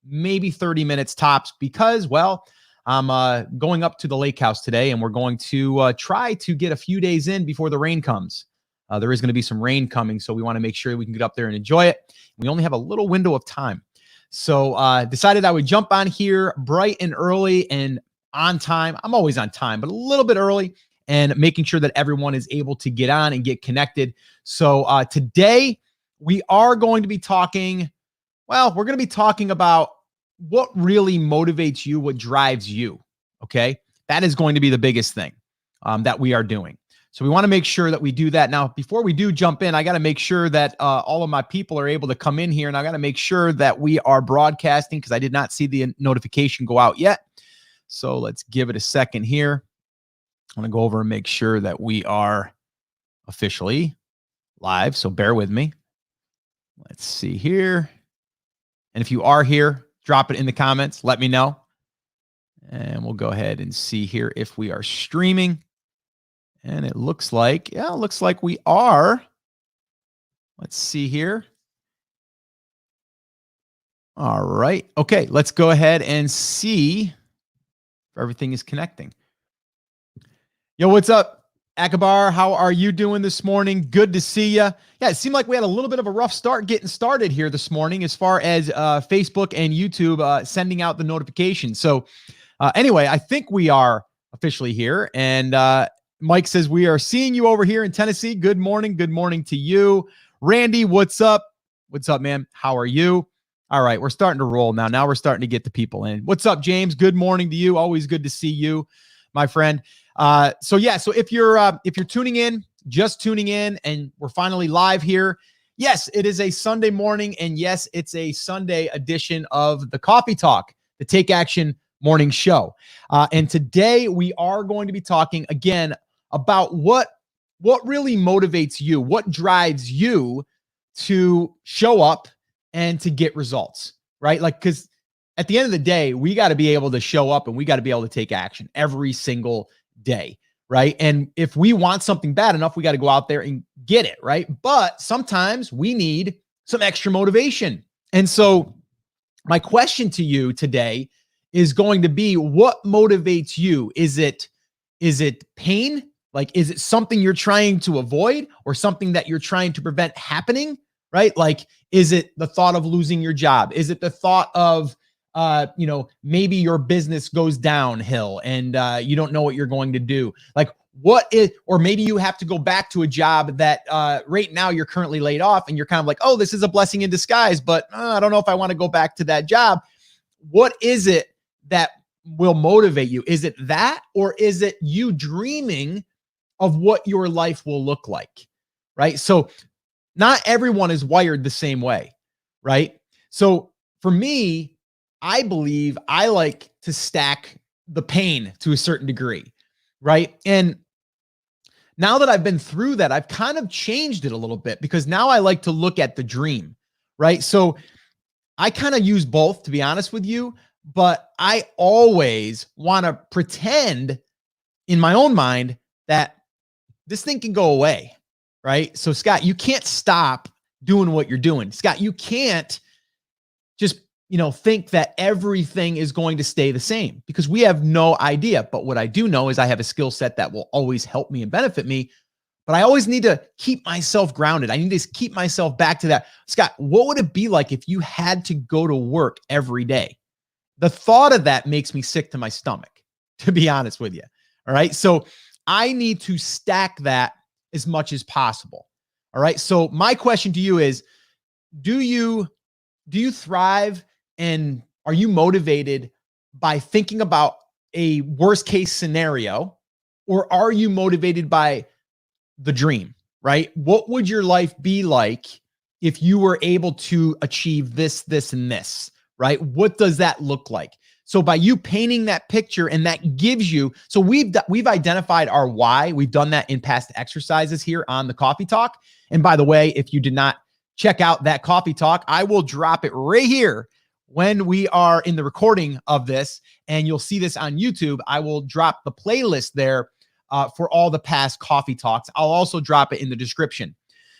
maybe 30 minutes tops because, well, I'm going up to the lake house today, and we're going to try to get a few days in before the rain comes. There is going to be some rain coming, so we want to make sure we can get up there and enjoy it. We only have a little window of time. So decided I would jump on here bright and early and on time. I'm always on time, but a little bit early, and making sure that everyone is able to get on and get connected. So today we are going to be talking, well, we're going to be talking about what really motivates you, what drives you, okay? That is going to be the biggest thing that we are doing. So we want to make sure that we do that. Now, before we do jump in, I got to make sure that all of my people are able to come in here, and I got to make sure that we are broadcasting because I did not see the notification go out yet. So let's give it a second here. I'm going to go over and make sure that we are officially live, so bear with me. Let's see here. And if you are here, drop it in the comments. Let me know. And we'll go ahead and see here if we are streaming. And it looks like, yeah, it looks like we are. Let's see here. All right. Okay, let's go ahead and see if everything is connecting. Yo, what's up, Akabar? How are you doing this morning? Good to see you. Yeah, it seemed like we had a little bit of a rough start getting started here this morning as far as Facebook and YouTube sending out the notifications. So anyway, I think we are officially here. And Mike says, we are seeing you over here in Tennessee. Good morning. Good morning to you. Randy, what's up? What's up, man? How are you? All right, we're starting to roll now. Now we're starting to get the people in. What's up, James? Good morning to you. Always good to see you, my friend. So if you're tuning in, just tuning in, and we're finally live here. Yes, it is a Sunday morning, and yes, it's a Sunday edition of the Coffee Talk, the Take Action Morning Show. And today we are going to be talking again about what really motivates you, what drives you to show up and to get results, right? Like, because at the end of the day, we got to be able to show up and we got to be able to take action every single day, right? And if we want something bad enough, we got to go out there and get it, right? But sometimes we need some extra motivation. And so my question to you today is going to be, what motivates you? Is it pain? Like, is it something you're trying to avoid or something that you're trying to prevent happening, right? Like, is it the thought of losing your job? Is it the thought of, maybe your business goes downhill and you don't know what you're going to do? Like, or maybe you have to go back to a job that right now you're currently laid off and you're kind of like, oh, this is a blessing in disguise, but I don't know if I want to go back to that job. What is it that will motivate you? Is it that, or is it you dreaming of what your life will look like, right? So not everyone is wired the same way, right? So for me, I believe I like to stack the pain to a certain degree, right? And now that I've been through that, I've kind of changed it a little bit because now I like to look at the dream, right? So I kind of use both, to be honest with you, but I always want to pretend in my own mind that this thing can go away, right? So Scott, you can't stop doing what you're doing. Scott, you can't just, think that everything is going to stay the same because we have no idea. But what I do know is I have a skill set that will always help me and benefit me. But I always need to keep myself grounded. I need to keep myself back to that. Scott, what would it be like if you had to go to work every day? The thought of that makes me sick to my stomach, to be honest with you. All right. So I need to stack that as much as possible. All right. So my question to you is, do you thrive and are you motivated by thinking about a worst case scenario, or are you motivated by the dream, right? What would your life be like if you were able to achieve this, this, and this, right? What does that look like? So by you painting that picture, and that gives you, so we've identified our why. We've done that in past exercises here on the Coffee Talk. And by the way, if you did not check out that Coffee Talk, I will drop it right here when we are in the recording of this, and you'll see this on YouTube. I will drop the playlist there for all the past Coffee Talks. I'll also drop it in the description.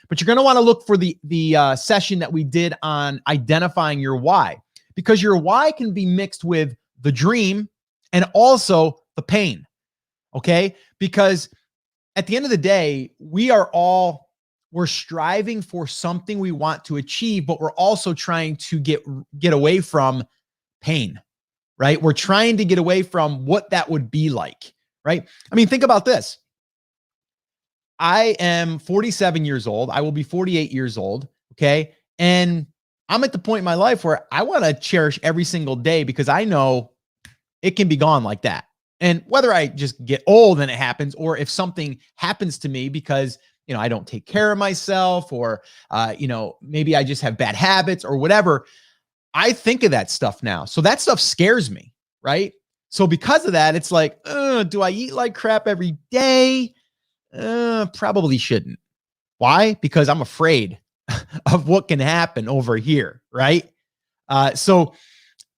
But you're going to want to look for the session that we did on identifying your why, because your why can be mixed with the dream and also the pain. Okay. Because at the end of the day, we're striving for something we want to achieve, but we're also trying to get away from pain, right? We're trying to get away from what that would be like, right? I mean, think about this. I am 47 years old. I will be 48 years old. Okay. And I'm at the point in my life where I want to cherish every single day because I know it can be gone like that. And whether I just get old and it happens, or if something happens to me because, I don't take care of myself, or, maybe I just have bad habits or whatever, I think of that stuff now. So that stuff scares me, right? So because of that, it's like, do I eat like crap every day? Probably shouldn't. Why? Because I'm afraid of what can happen over here, right? So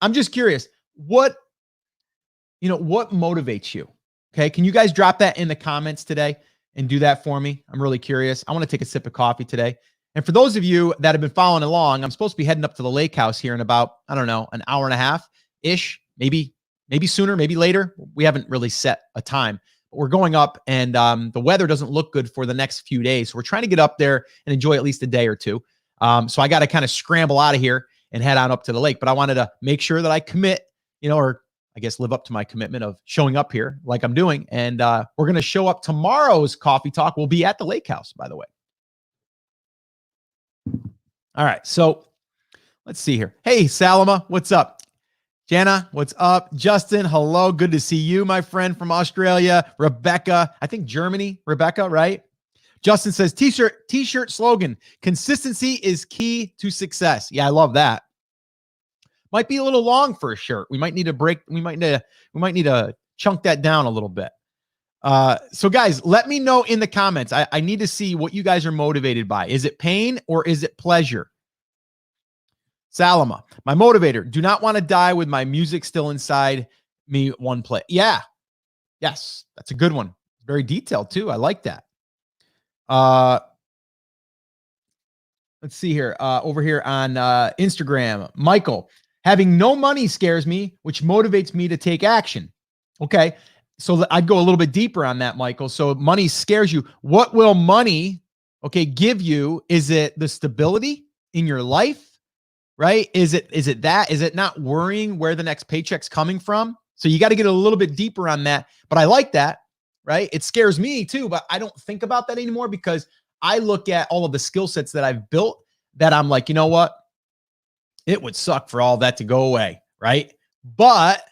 I'm just curious, what motivates you? Okay. Can you guys drop that in the comments today and do that for me? I'm really curious. I want to take a sip of coffee today. And for those of you that have been following along, I'm supposed to be heading up to the lake house here in about, I don't know, an hour and a half ish, maybe sooner, maybe later. We haven't really set a time, but we're going up, and the weather doesn't look good for the next few days. So we're trying to get up there and enjoy at least a day or two. So I got to kind of scramble out of here and head on up to the lake, but I wanted to make sure that I commit, or I guess live up to my commitment of showing up here like I'm doing. And we're going to show up. Tomorrow's coffee talk will be at the lake house, by the way. All right. So let's see here. Hey, Salama, what's up? Jana, what's up? Justin, hello. Good to see you, my friend from Australia. Rebecca, I think Germany. Rebecca, right? Justin says, t-shirt slogan, consistency is key to success. Yeah, I love that. Might be a little long for a shirt. We might need to break. We might need to chunk that down a little bit. So guys, let me know in the comments. I need to see what you guys are motivated by. Is it pain or is it pleasure? Salama, my motivator, do not want to die with my music still inside me one play. Yeah. Yes. That's a good one. Very detailed too. I like that. Let's see here. Over here on Instagram, Michael, having no money scares me, which motivates me to take action. Okay. So I'd go a little bit deeper on that, Michael. So money scares you. What will money, give you? Is it the stability in your life, right? Is it that? Is it not worrying where the next paycheck's coming from? So you got to get a little bit deeper on that. But I like that, right? It scares me too, but I don't think about that anymore because I look at all of the skill sets that I've built that I'm like, you know what? It would suck for all that to go away, right? But,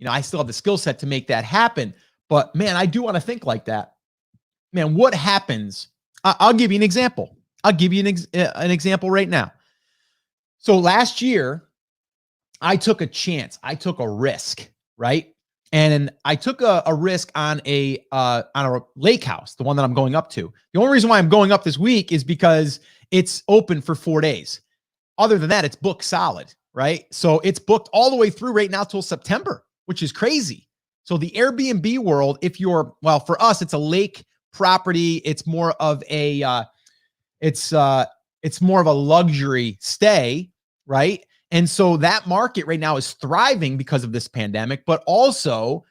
I still have the skill set to make that happen. But man, I do want to think like that. Man, what happens? I'll give you an example. I'll give you an example right now. So last year, I took a chance. I took a risk, right? And I took a risk on a lake house, the one that I'm going up to. The only reason why I'm going up this week is because it's open for 4 days. Other than that, it's booked solid, right? So it's booked all the way through right now till September, which is crazy. So the Airbnb world, for us, it's a lake property. It's more of a, it's more of a luxury stay, right? And so that market right now is thriving because of this pandemic, but also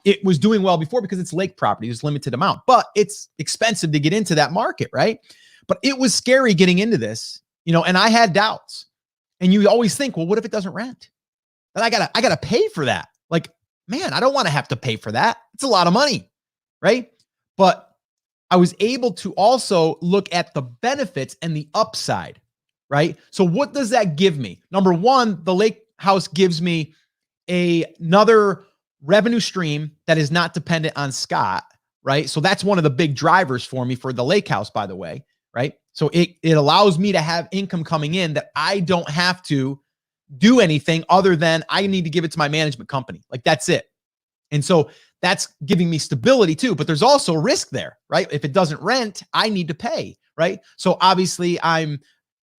it was doing well before because it's lake property. There's limited amount, but it's expensive to get into that market, right? But it was scary getting into this, and I had doubts. And you always think, well, what if it doesn't rent? And I gotta pay for that. Like, man, I don't want to have to pay for that. It's a lot of money, right? But I was able to also look at the benefits and the upside, right? So what does that give me? Number one, the lake house gives me another revenue stream that is not dependent on Scott, right? So that's one of the big drivers for me for the lake house, by the way, right? So it allows me to have income coming in that I don't have to do anything other than I need to give it to my management company. Like that's it. And so that's giving me stability too, but there's also risk there, right? If it doesn't rent, I need to pay, right? So obviously I'm,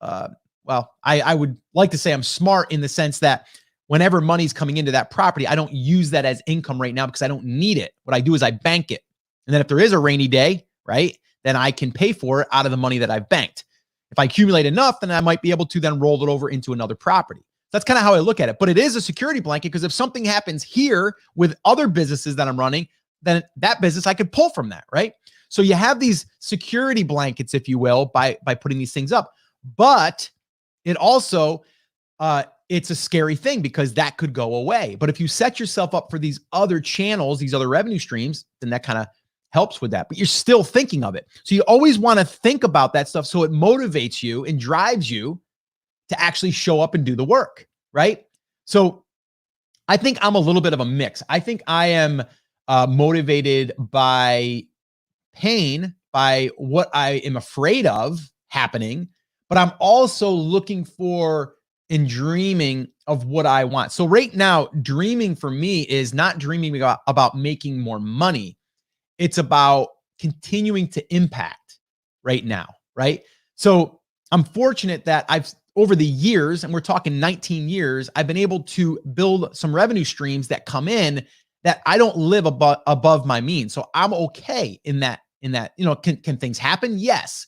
I would like to say I'm smart in the sense that whenever money's coming into that property, I don't use that as income right now because I don't need it. What I do is I bank it. And then if there is a rainy day, right, then I can pay for it out of the money that I've banked. If I accumulate enough, then I might be able to then roll it over into another property. That's kind of how I look at it. But it is a security blanket because if something happens here with other businesses that I'm running, then that business I could pull from that, right? So you have these security blankets, if you will, by putting these things up. But it also, it's a scary thing because that could go away. But if you set yourself up for these other channels, these other revenue streams, then that kind of helps with that. But you're still thinking of it. So you always want to think about that stuff so it motivates you and drives you to actually show up and do the work, right? So I think I'm a little bit of a mix. I think I am motivated by pain, by what I am afraid of happening, but I'm also looking for and dreaming of what I want. So right now, dreaming for me is not dreaming about making more money. It's about continuing to impact right now, right? So I'm fortunate that over the years, and we're talking 19 years, I've been able to build some revenue streams that come in that I don't live above my means. So I'm okay in that, can things happen? Yes.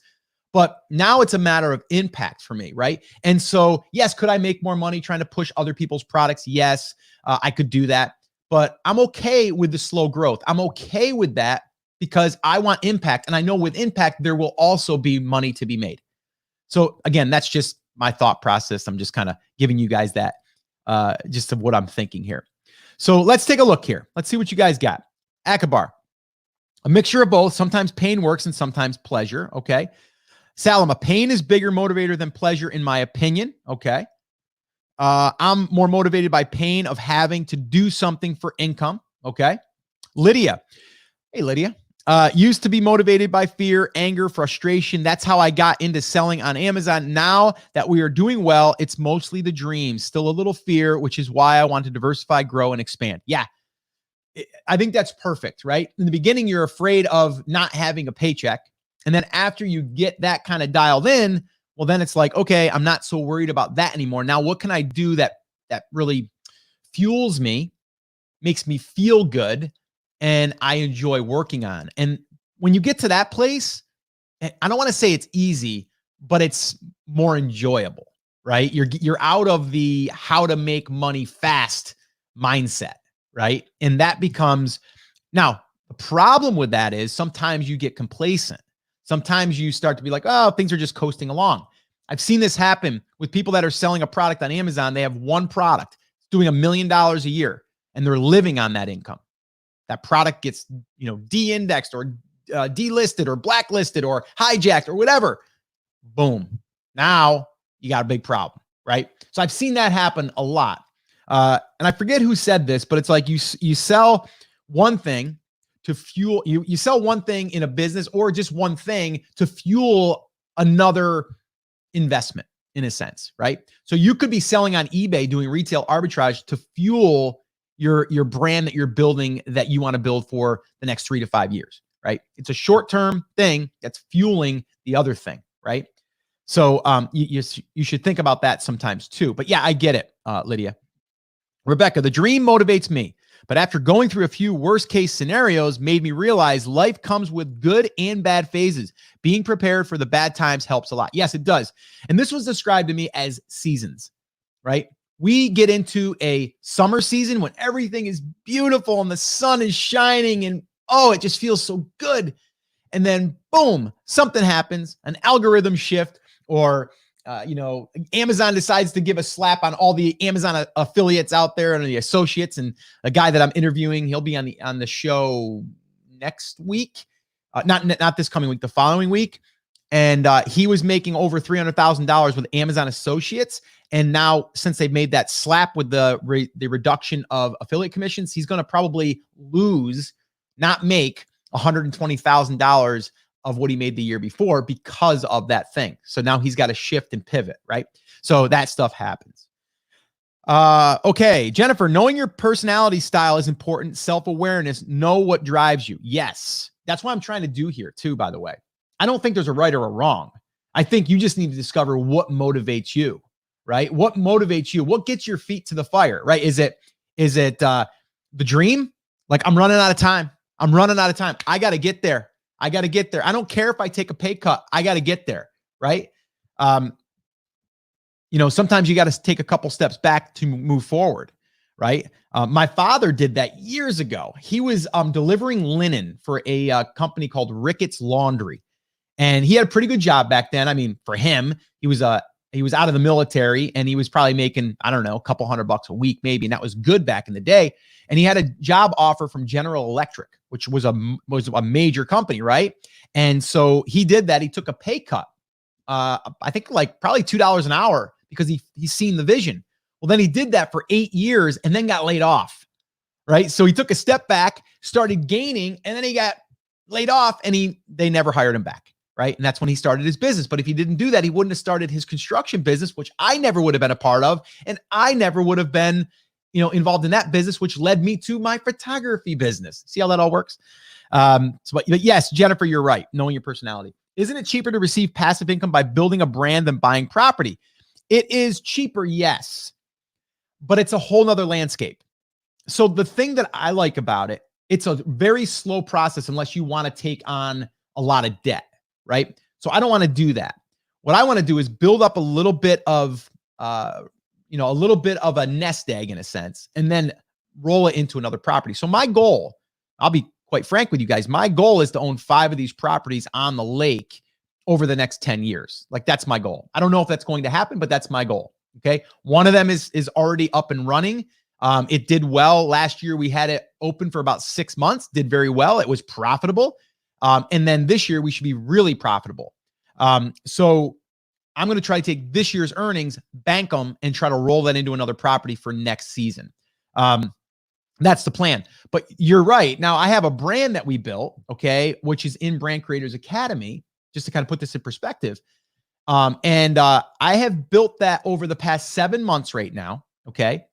But now it's a matter of impact for me, right? And so, yes, could I make more money trying to push other people's products? Yes, I could do that. But I'm okay with the slow growth. I'm okay with that because I want impact. And I know with impact, there will also be money to be made. So again, that's just my thought process. I'm just kind of giving you guys that, just of what I'm thinking here. So let's take a look here. Let's see what you guys got. Akbar, a mixture of both. Sometimes pain works and sometimes pleasure. Okay. Salama, pain is bigger motivator than pleasure in my opinion. Okay. I'm more motivated by pain of having to do something for income. Okay. Lydia. Hey, Lydia. Used to be motivated by fear, anger, frustration. That's how I got into selling on Amazon. Now that we are doing well, it's mostly the dreams, still a little fear, which is why I want to diversify, grow, and expand. Yeah, I think that's perfect, right? In the beginning, you're afraid of not having a paycheck. And then after you get that kind of dialed in, well, then it's like, okay, I'm not so worried about that anymore. Now, what can I do that really fuels me, makes me feel good, and I enjoy working on? And when you get to that place, I don't want to say it's easy, but it's more enjoyable, right? You're out of the how to make money fast mindset, right? And that becomes, now the problem with that is sometimes you get complacent. Sometimes you start to be like, oh, things are just coasting along. I've seen this happen with people that are selling a product on Amazon. They have one product, it's doing $1 million a year, and they're living on that income. That product gets, de-indexed or delisted or blacklisted or hijacked or whatever. Boom. Now you got a big problem, right? So I've seen that happen a lot. And I forget who said this, but it's like you sell one thing to fuel, you sell one thing in a business or just one thing to fuel another investment in a sense, right? So you could be selling on eBay doing retail arbitrage to fuel your brand that you're building that you want to build for the next 3 to 5 years, right? It's a short-term thing that's fueling the other thing, right? So you should think about that sometimes too. But yeah, I get it, Lydia. Rebecca, the dream motivates me, but after going through a few worst-case scenarios made me realize life comes with good and bad phases. Being prepared for the bad times helps a lot. Yes, it does. And this was described to me as seasons, right? We get into a summer season when everything is beautiful and the sun is shining and, oh, it just feels so good. And then, boom, something happens, an algorithm shift, or, Amazon decides to give a slap on all the Amazon affiliates out there and the associates. And a guy that I'm interviewing, he'll be on the show next week, not this coming week, the following week. And he was making over $300,000 with Amazon associates. And now, since they've made that slap with the reduction of affiliate commissions, he's going to probably not make $120,000 of what he made the year before because of that thing. So now he's got to shift and pivot, right? So that stuff happens. Okay, Jennifer, knowing your personality style is important. Self-awareness, know what drives you. Yes, that's what I'm trying to do here too, by the way. I don't think there's a right or a wrong. I think you just need to discover what motivates you, right? What motivates you? What gets your feet to the fire, right? Is it the dream? Like, I'm running out of time. I got to get there. I don't care if I take a pay cut. I got to get there, right? sometimes you got to take a couple steps back to move forward, right? My father did that years ago. He was delivering linen for a company called Ricketts Laundry. And he had a pretty good job back then. I mean, for him, he was out of the military and he was probably making, I don't know, a couple $100 a week maybe. And that was good back in the day. And he had a job offer from General Electric, which was a major company, right? And so he did that. He took a pay cut. I think like probably $2 an hour because he's seen the vision. Well, then he did that for 8 years and then got laid off, right? So he took a step back, started gaining, and then he got laid off and they never hired him back. Right. And that's when he started his business. But if he didn't do that, he wouldn't have started his construction business, which I never would have been a part of. And I never would have been, involved in that business, which led me to my photography business. See how that all works? But yes, Jennifer, you're right. Knowing your personality. Isn't it cheaper to receive passive income by building a brand than buying property? It is cheaper, yes. But it's a whole nother landscape. So the thing that I like about it, it's a very slow process unless you want to take on a lot of debt. Right? So I don't want to do that. What I want to do is build up a little bit of, a nest egg in a sense, and then roll it into another property. So my goal, I'll be quite frank with you guys, my goal is to own 5 of these properties on the lake over the next 10 years. Like that's my goal. I don't know if that's going to happen, but that's my goal. Okay. One of them is already up and running. It did well. Last year we had it open for about 6 months, did very well. It was profitable. And then this year we should be really profitable. So I'm going to try to take this year's earnings, bank them, and try to roll that into another property for next season. That's the plan. But you're right. Now I have a brand that we built, okay, which is in Brand Creators Academy, just to kind of put this in perspective. I have built that over the past 7 months right now, okay?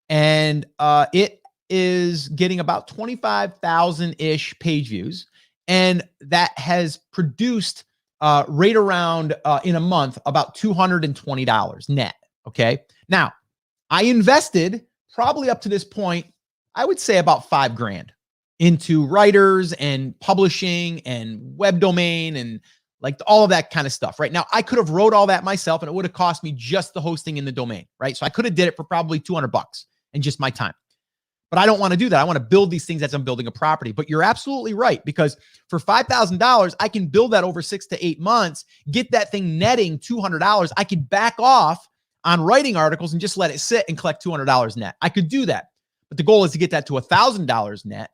And it is getting about 25,000-ish page views. And that has produced right around in a month about $220 net. Okay. Now I invested probably up to this point, I would say about $5,000 into writers and publishing and web domain and like all of that kind of stuff. Right now, I could have wrote all that myself and it would have cost me just the hosting in the domain. Right. So I could have did it for probably $200 and just my time. But I don't want to do that. I want to build these things as I'm building a property. But you're absolutely right, because for $5,000, I can build that over 6 to 8 months, get that thing netting $200. I could back off on writing articles and just let it sit and collect $200 net. I could do that. But the goal is to get that to $1,000 net.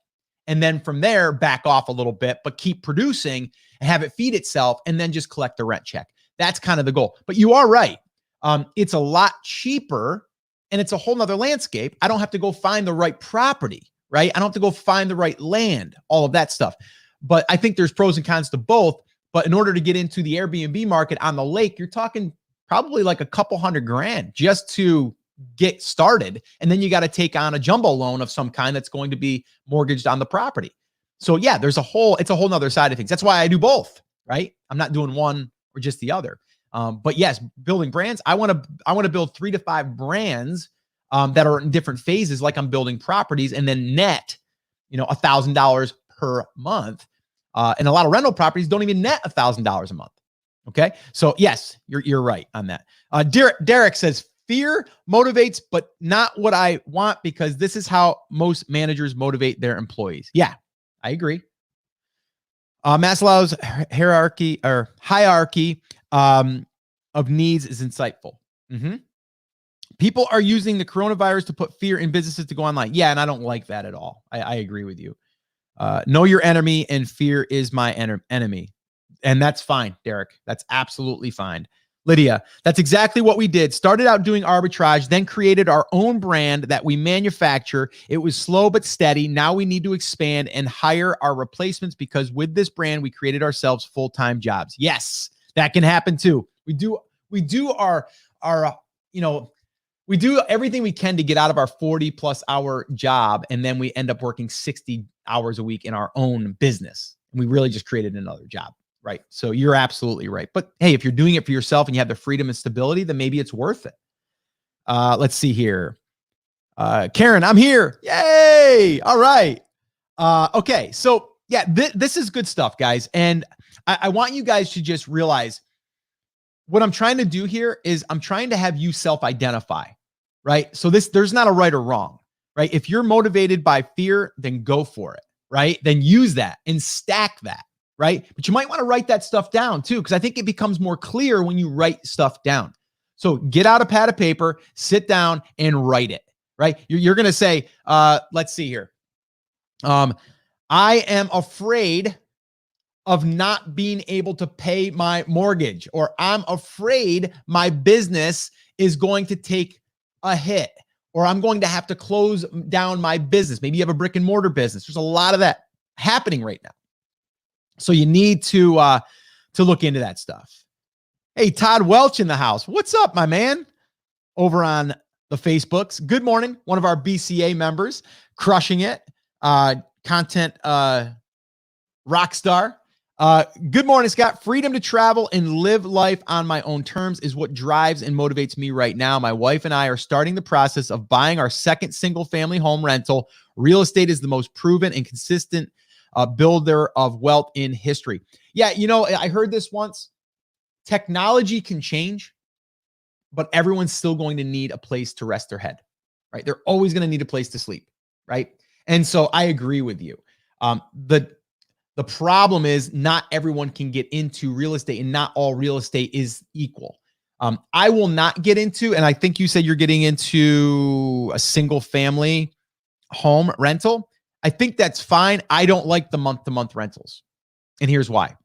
And then from there, back off a little bit, but keep producing and have it feed itself and then just collect the rent check. That's kind of the goal. But you are right. It's a lot cheaper. And it's a whole nother landscape. I don't have to go find the right property, right? I don't have to go find the right land, all of that stuff. But I think there's pros and cons to both. But in order to get into the Airbnb market on the lake, you're talking probably like a couple $100,000 just to get started. And then you got to take on a jumbo loan of some kind that's going to be mortgaged on the property. So yeah, it's a whole nother side of things. That's why I do both, right? I'm not doing one or just the other. But yes, building brands, I want to build 3 to 5 brands that are in different phases, like I'm building properties, and then net, $1,000 per month. And a lot of rental properties don't even net $1,000 a month. Okay, so yes, you're right on that. Derek says fear motivates, but not what I want, because this is how most managers motivate their employees. Yeah, I agree. Maslow's hierarchy of needs is insightful. People are using the coronavirus to put fear in businesses to go online. Yeah, and I don't like that at all. I agree with you. Know your enemy, and fear is my enemy. And that's fine, Derek. That's absolutely fine. Lydia, that's exactly what we did. Started out doing arbitrage, then created our own brand that we manufacture. It was slow but steady. Now we need to expand and hire our replacements, because with this brand, we created ourselves full-time jobs. Yes, that can happen too. We do everything we can to get out of our 40+ hour job. And then we end up working 60 hours a week in our own business. And we really just created another job. Right. So you're absolutely right. But hey, if you're doing it for yourself and you have the freedom and stability, then maybe it's worth it. Let's see here. Karen, I'm here. Yay. All right. Okay. So yeah, this is good stuff, guys. And I want you guys to just realize what I'm trying to do here is I'm trying to have you self-identify, right? So there's not a right or wrong, right? If you're motivated by fear, then go for it, right? Then use that and stack that, right? But you might want to write that stuff down too, because I think it becomes more clear when you write stuff down. So get out a pad of paper, sit down and write it, right? You're going to say, let's see here. I am afraid of not being able to pay my mortgage, or I'm afraid my business is going to take a hit, or I'm going to have to close down my business. Maybe you have a brick and mortar business. There's a lot of that happening right now. So you need to look into that stuff. Hey, Todd Welch in the house. What's up, my man? Over on the Facebooks. Good morning. One of our BCA members, crushing it. Content rock star. Good morning, Scott. Freedom to travel and live life on my own terms is what drives and motivates me right now. My wife and I are starting the process of buying our second single-family home rental. Real estate is the most proven and consistent builder of wealth in history. Yeah, you know, I heard this once. Technology can change, but everyone's still going to need a place to rest their head, right? They're always going to need a place to sleep, right? And so I agree with you. The problem is not everyone can get into real estate, and not all real estate is equal. I will not get into, and I think you said you're getting into a single family home rental. I think that's fine. I don't like the month-to-month rentals. And here's why.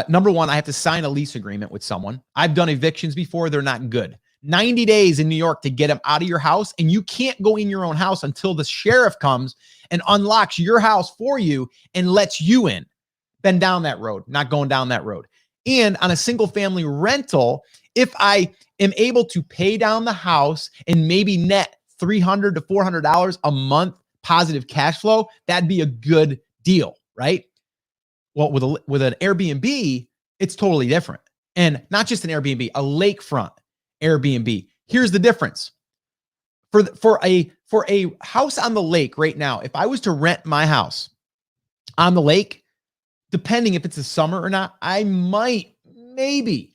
Number one, I have to sign a lease agreement with someone. I've done evictions before. They're not good. 90 days in New York to get them out of your house, and you can't go in your own house until the sheriff comes and unlocks your house for you and lets you in. Been down that road, not going down that road. And on a single family rental, if I am able to pay down the house and maybe net $300 to $400 a month positive cash flow, that'd be a good deal, right? Well, with an Airbnb, it's totally different. And not just an Airbnb, a lakefront Airbnb. Here's the difference. For a house on the lake right now, if I was to rent my house on the lake, depending if it's a summer or not, I might maybe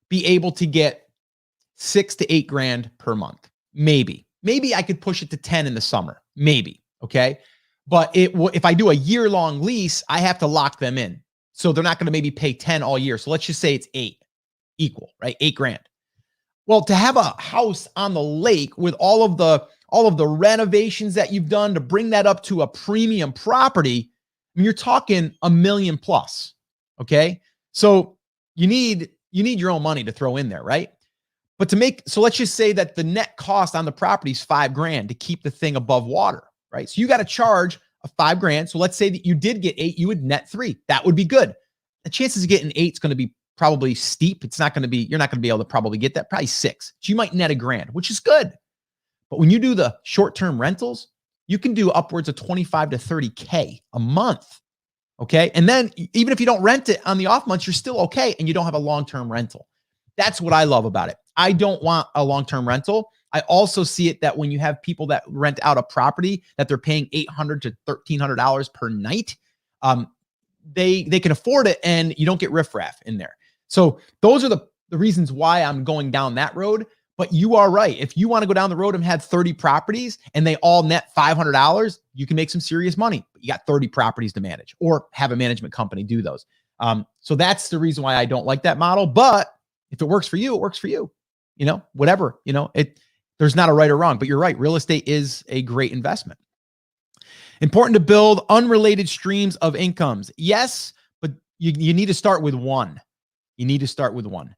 be able to get $6 to $8 grand per month. Maybe I could push it to 10 in the summer. Maybe. Okay. But if I do a year-long lease, I have to lock them in. So they're not going to maybe pay 10 all year. So let's just say it's 8 equal, right? 8 grand. Well, to have a house on the lake with all of the renovations that you've done to bring that up to a premium property, I mean, you're talking $1 million plus. Okay. So you need your own money to throw in there, right? But so let's just say that the net cost on the property is $5 grand to keep the thing above water, right? So you got to charge a $5 grand. So let's say that you did get 8, you would net 3. That would be good. The chances of getting 8 is going to be probably steep. It's not going to be, you're not going to be able to probably get that, probably 6. So you might net $1 grand, which is good. But when you do the short-term rentals, you can do upwards of 25 to 30K a month. Okay. And then even if you don't rent it on the off months, you're still okay. And you don't have a long-term rental. That's what I love about it. I don't want a long-term rental. I also see it that when you have people that rent out a property that they're paying $800 to $1,300 per night, they can afford it, and you don't get riffraff in there. So those are the reasons why I'm going down that road. But you are right. If you want to go down the road and have 30 properties and they all net $500, you can make some serious money. But you got 30 properties to manage, or have a management company do those. So that's the reason why I don't like that model. But if it works for you, it works for you. You know, whatever, you know, there's not a right or wrong, but you're right. Real estate is a great investment. Important to build unrelated streams of incomes. Yes, but you need to start with one. You need to start with one.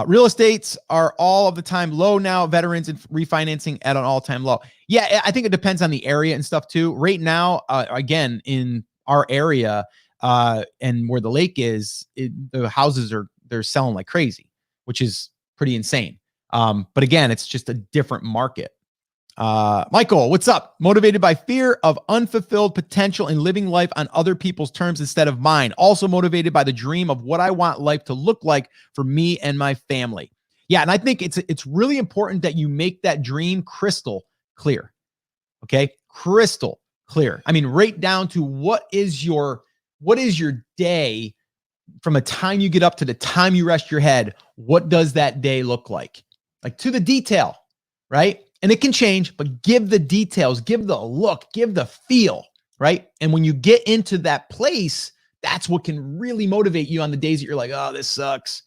Real estates are all of the time low now. Veterans and refinancing at an all-time low. Yeah, I think it depends on the area and stuff too. Right now, again, in our area and where the lake is, the houses they're selling like crazy, which is pretty insane. But again, it's just a different market. Michael, what's up? Motivated by fear of unfulfilled potential and living life on other people's terms instead of mine. Also motivated by the dream of what I want life to look like for me and my family. Yeah, and I think it's really important that you make that dream crystal clear. Okay? Crystal clear. I mean, right down to what is your day from the time you get up to the time you rest your head, what does that day look like? Like to the detail, right? And it can change, but give the details, give the look, give the feel, right? And when you get into that place, that's what can really motivate you on the days that you're like, oh, this sucks.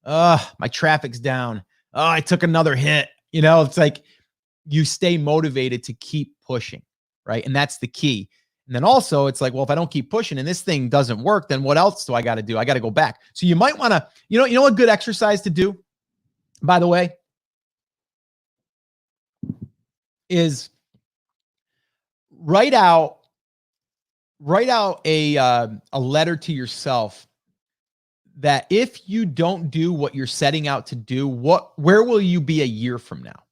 My traffic's down. Oh, I took another hit. You know, it's like you stay motivated to keep pushing, right? And that's the key. And then also it's like, well, if I don't keep pushing and this thing doesn't work, then what else do I got to do? I got to go back. So you might want to, you know, a good exercise to do, by the way, is write out a letter to yourself that if you don't do what you're setting out to do, where will you be a year from now?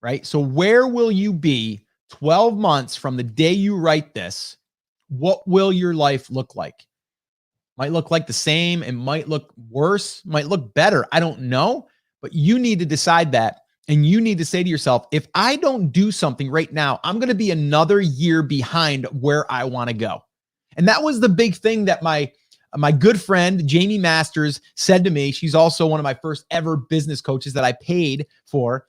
Right? So where will you be 12 months from the day you write this? What will your life look like? Might look like the same. It might look worse, might look better. I don't know, but you need to decide that. And you need to say to yourself, if I don't do something right now, I'm going to be another year behind where I want to go. And that was the big thing that my good friend, Jamie Masters, said to me. She's also one of my first ever business coaches that I paid for.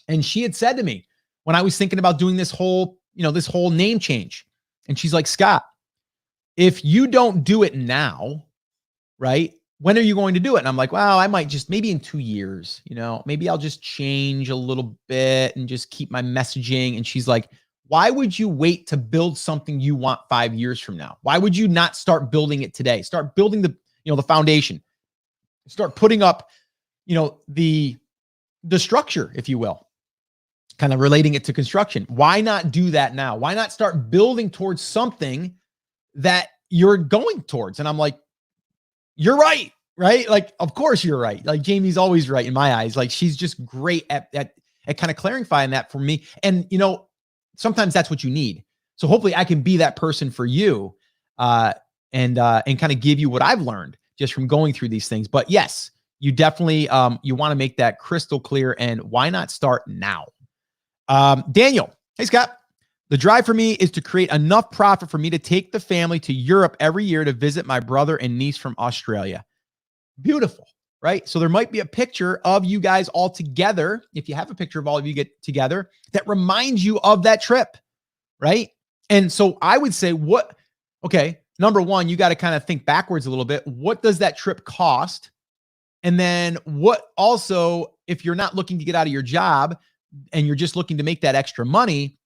And she had said to me when I was thinking about doing this whole name change. And she's like, Scott, if you don't do it now, right? When are you going to do it? And I'm like, well, I might just maybe in 2 years, maybe I'll just change a little bit and just keep my messaging. And she's like, why would you wait to build something you want 5 years from now? Why would you not start building it today? Start building the foundation, start putting up, the structure, if you will, kind of relating it to construction. Why not do that now? Why not start building towards something that you're going towards? And I'm like, you're right? Like, of course you're right. Like Jamie's always right in my eyes. Like she's just great at kind of clarifying that for me. And, sometimes that's what you need. So hopefully I can be that person for you and kind of give you what I've learned just from going through these things. But yes, you definitely, you want to make that crystal clear, and why not start now? Daniel, hey Scott, the drive for me is to create enough profit for me to take the family to Europe every year to visit my brother and niece from Australia. Beautiful, right? So there might be a picture of you guys all together. If you have a picture of all of you get together, that reminds you of that trip, right? And so I would say number one, you got to kind of think backwards a little bit. What does that trip cost? And then what also, if you're not looking to get out of your job and you're just looking to make that extra money,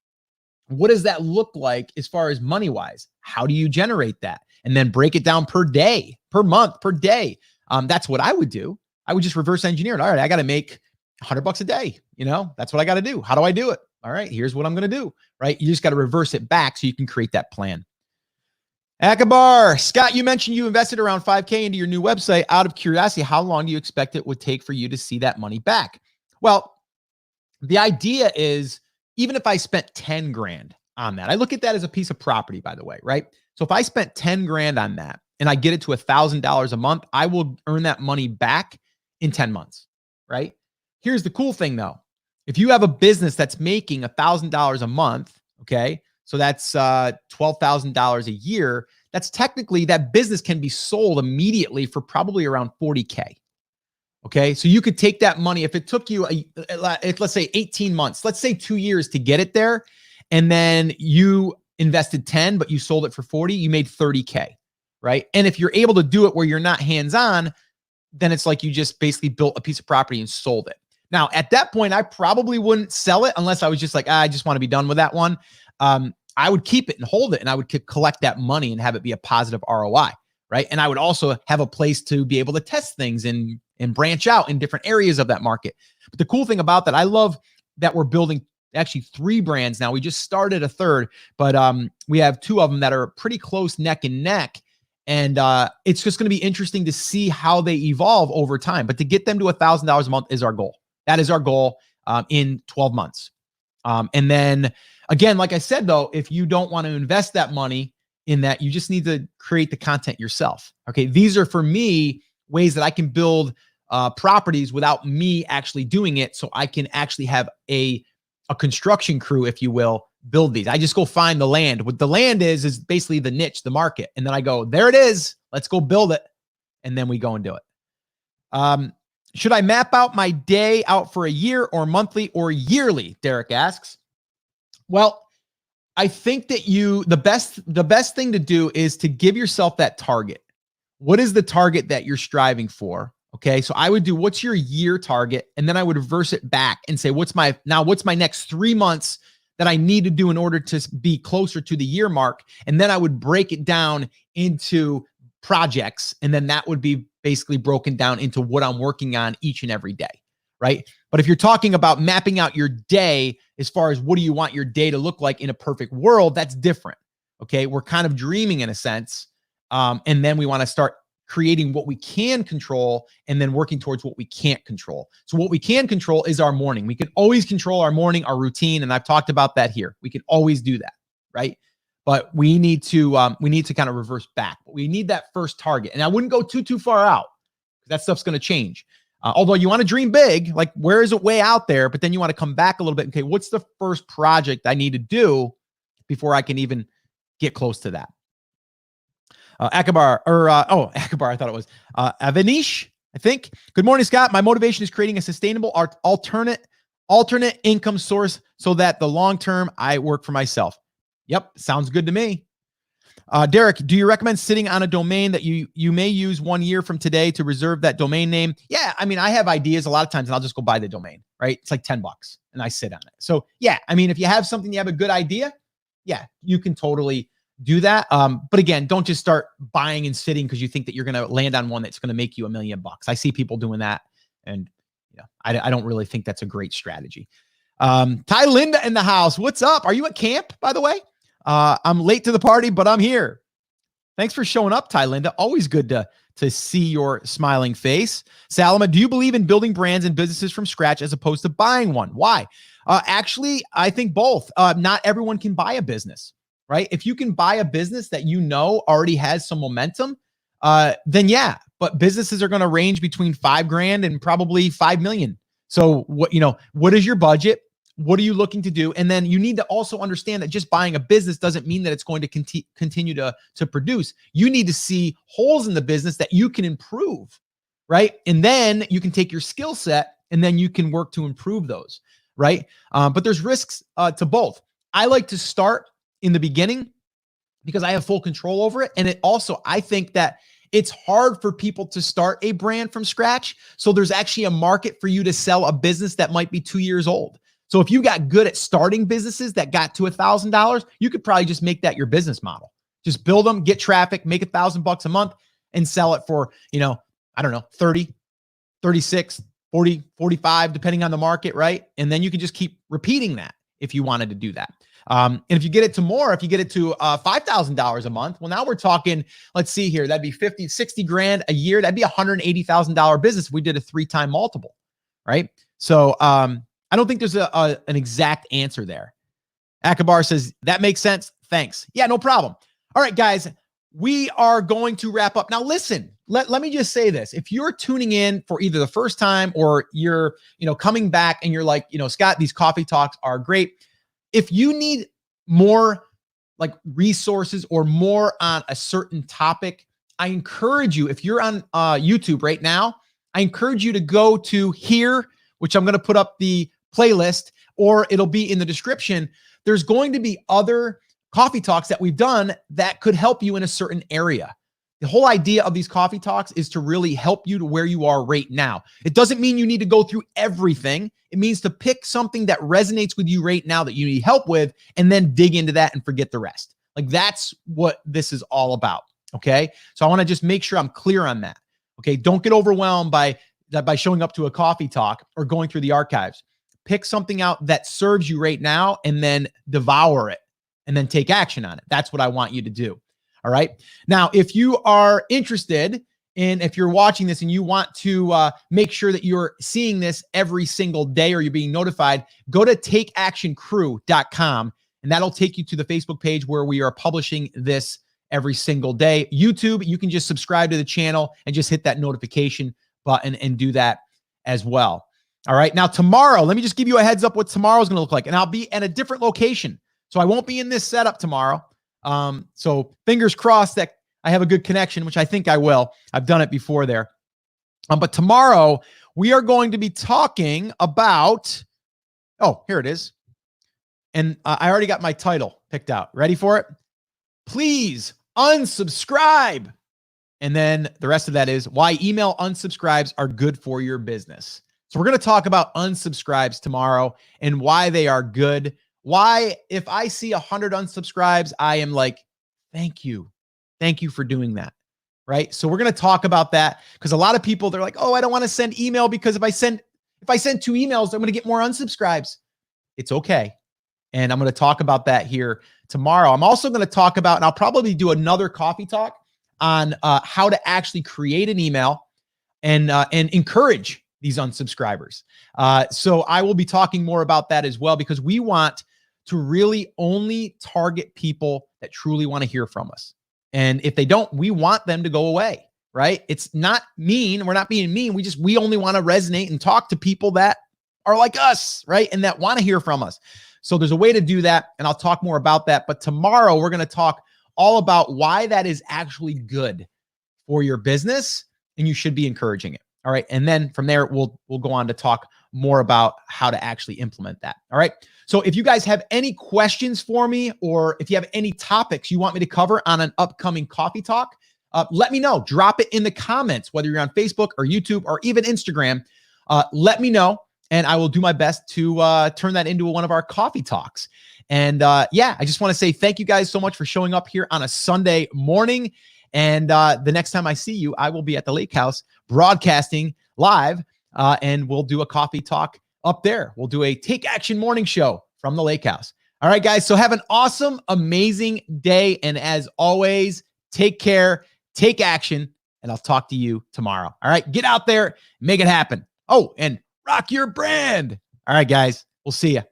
what does that look like as far as money-wise? How do you generate that? And then break it down per day, per month, per day. That's what I would do. I would just reverse engineer it. All right, I got to make $100 a day. That's what I got to do. How do I do it? All right, here's what I'm going to do, right? You just got to reverse it back so you can create that plan. Akabar, Scott, you mentioned you invested around $5K into your new website. Out of curiosity, how long do you expect it would take for you to see that money back? Well, the idea is, even if I spent 10 grand on that, I look at that as a piece of property, by the way, right? So if I spent 10 grand on that and I get it to $1,000 a month, I will earn that money back in 10 months, right? Here's the cool thing though. If you have a business that's making $1,000 a month, okay, so that's $12,000 a year, that's technically, that business can be sold immediately for probably around 40K. Okay, so you could take that money, if it took you, let's say 18 months, let's say 2 years to get it there, and then you invested 10, but you sold it for 40, you made 30K, right? And if you're able to do it where you're not hands-on, then it's like you just basically built a piece of property and sold it. Now, at that point, I probably wouldn't sell it unless I was just like, I just want to be done with that one. I would keep it and hold it, and I would collect that money and have it be a positive ROI, right? And I would also have a place to be able to test things and branch out in different areas of that market. But the cool thing about that, I love that we're building actually 3 brands now. We just started a third, but we have 2 of them that are pretty close neck and neck. And it's just going to be interesting to see how they evolve over time. But to get them to $1,000 a month is our goal. That is our goal in 12 months. And then again, like I said, though, if you don't want to invest that money in that, you just need to create the content yourself. Okay. These are, for me, ways that I can build properties without me actually doing it. So I can actually have a construction crew, if you will, build these. I just go find the land. What the land is basically the niche, the market. And then I go, there it is. Let's go build it. and then we go and do it. Should I map out my day out for a year or monthly or yearly? Derek asks. Well, I think that the best thing to do is to give yourself that target. What is the target that you're striving for? Okay. So I would do, what's your year target? And then I would reverse it back and say, what's my next 3 months that I need to do in order to be closer to the year mark? And then I would break it down into projects. And then that would be basically broken down into what I'm working on each and every day. Right. But if you're talking about mapping out your day, as far as what do you want your day to look like in a perfect world, that's different. Okay. We're kind of dreaming in a sense. And then we want to start creating what we can control and then working towards what we can't control. So what we can control is our morning. We can always control our morning, our routine. And I've talked about that here. We can always do that. Right. But we need to kind of reverse back. But we need that first target. And I wouldn't go too far out because that stuff's going to change. Although you want to dream big, like where is it way out there? But then you want to come back a little bit. Okay, what's the first project I need to do before I can even get close to that? Akabar, Akabar, I thought it was Avanish, I think. Good morning, Scott. My motivation is creating a sustainable alternate income source so that the long term I work for myself. Yep, sounds good to me. Derek, do you recommend sitting on a domain that you may use 1 year from today to reserve that domain name? Yeah, I mean, I have ideas a lot of times and I'll just go buy the domain, right? It's like $10 and I sit on it. So yeah, I mean, if you have something, you have a good idea, yeah, you can totally do that. But again, don't just start buying and sitting because you think that you're going to land on one that's going to make you $1 million. I see people doing that. And I don't really think that's a great strategy. Ty Linda in the house. What's up? Are you at camp, by the way? I'm late to the party, but I'm here. Thanks for showing up, Ty Linda. Always good to see your smiling face. Salama, do you believe in building brands and businesses from scratch as opposed to buying one? Why? Actually, I think both. Not everyone can buy a business, right? If you can buy a business that already has some momentum, then yeah. But businesses are going to range between $5,000 and probably $5 million. So what is your budget? What are you looking to do? And then you need to also understand that just buying a business doesn't mean that it's going to continue to produce. You need to see holes in the business that you can improve, right? And then you can take your skill set and then you can work to improve those, right? But there's risks to both. I like to start in the beginning because I have full control over it. And it also, I think that it's hard for people to start a brand from scratch. So there's actually a market for you to sell a business that might be 2 years old. So if you got good at starting businesses that got to $1,000, you could probably just make that your business model. Just build them, get traffic, make $1,000 a month and sell it for, I don't know, 30, 36, 40, 45, depending on the market, right? And then you can just keep repeating that if you wanted to do that. And if you get it to more, if you get it to $5,000 a month, well, now we're talking, let's see here, that'd be 50, 60 grand a year. That'd be $180,000 business if we did a 3-time multiple, right? So, I don't think there's an exact answer there. Akabar says, that makes sense. Thanks. Yeah, no problem. All right, guys, we are going to wrap up. Now, listen, let me just say this. If you're tuning in for either the first time or you're, coming back and you're like, Scott, these coffee talks are great. If you need more like resources or more on a certain topic, I encourage you, if you're on YouTube right now, I encourage you to go to here, which I'm going to put up the playlist, or it'll be in the description. There's going to be other coffee talks that we've done that could help you in a certain area. The whole idea of these coffee talks is to really help you to where you are right now. It doesn't mean you need to go through everything. It means to pick something that resonates with you right now that you need help with, and then dig into that and forget the rest. Like that's what this is all about. Okay. So I want to just make sure I'm clear on that. Okay. Don't get overwhelmed by showing up to a coffee talk or going through the archives. Pick something out that serves you right now and then devour it and then take action on it. That's what I want you to do. All right. Now, if you are interested in, if you're watching this and you want to make sure that you're seeing this every single day or you're being notified, go to takeactioncrew.com and that'll take you to the Facebook page where we are publishing this every single day. YouTube, you can just subscribe to the channel and just hit that notification button and do that as well. All right. Now, tomorrow, let me just give you a heads up what tomorrow is going to look like. And I'll be at a different location. So I won't be in this setup tomorrow. So fingers crossed that I have a good connection, which I think I will. I've done it before there. But tomorrow we are going to be talking about, oh, here it is. And I already got my title picked out. Ready for it? Please unsubscribe. And then the rest of that is why email unsubscribes are good for your business. So we're going to talk about unsubscribes tomorrow and why they are good. Why, if I see 100 unsubscribes, I am like, thank you. Thank you for doing that. Right? So we're going to talk about that because a lot of people, they're like, oh, I don't want to send email because if I send 2 emails, I'm going to get more unsubscribes. It's okay. And I'm going to talk about that here tomorrow. I'm also going to talk about, and I'll probably do another coffee talk on how to actually create an email and encourage these unsubscribers. So I will be talking more about that as well because we want to really only target people that truly want to hear from us. And if they don't, we want them to go away, right? It's not mean. We're not being mean. We only want to resonate and talk to people that are like us, right? And that want to hear from us. So there's a way to do that. And I'll talk more about that. But tomorrow we're going to talk all about why that is actually good for your business and you should be encouraging it. All right. And then from there, we'll go on to talk more about how to actually implement that. All right. So if you guys have any questions for me, or if you have any topics you want me to cover on an upcoming coffee talk, let me know. Drop it in the comments, whether you're on Facebook or YouTube or even Instagram. Let me know, and I will do my best to turn that into one of our coffee talks. And yeah, I just want to say thank you guys so much for showing up here on a Sunday morning. And the next time I see you, I will be at the Lake House broadcasting live, and we'll do a coffee talk up there. We'll do a Take Action morning show from the Lake House. All right, guys. So have an awesome, amazing day. And as always, take care, take action, and I'll talk to you tomorrow. All right, get out there, make it happen. Oh, and rock your brand. All right, guys. We'll see you.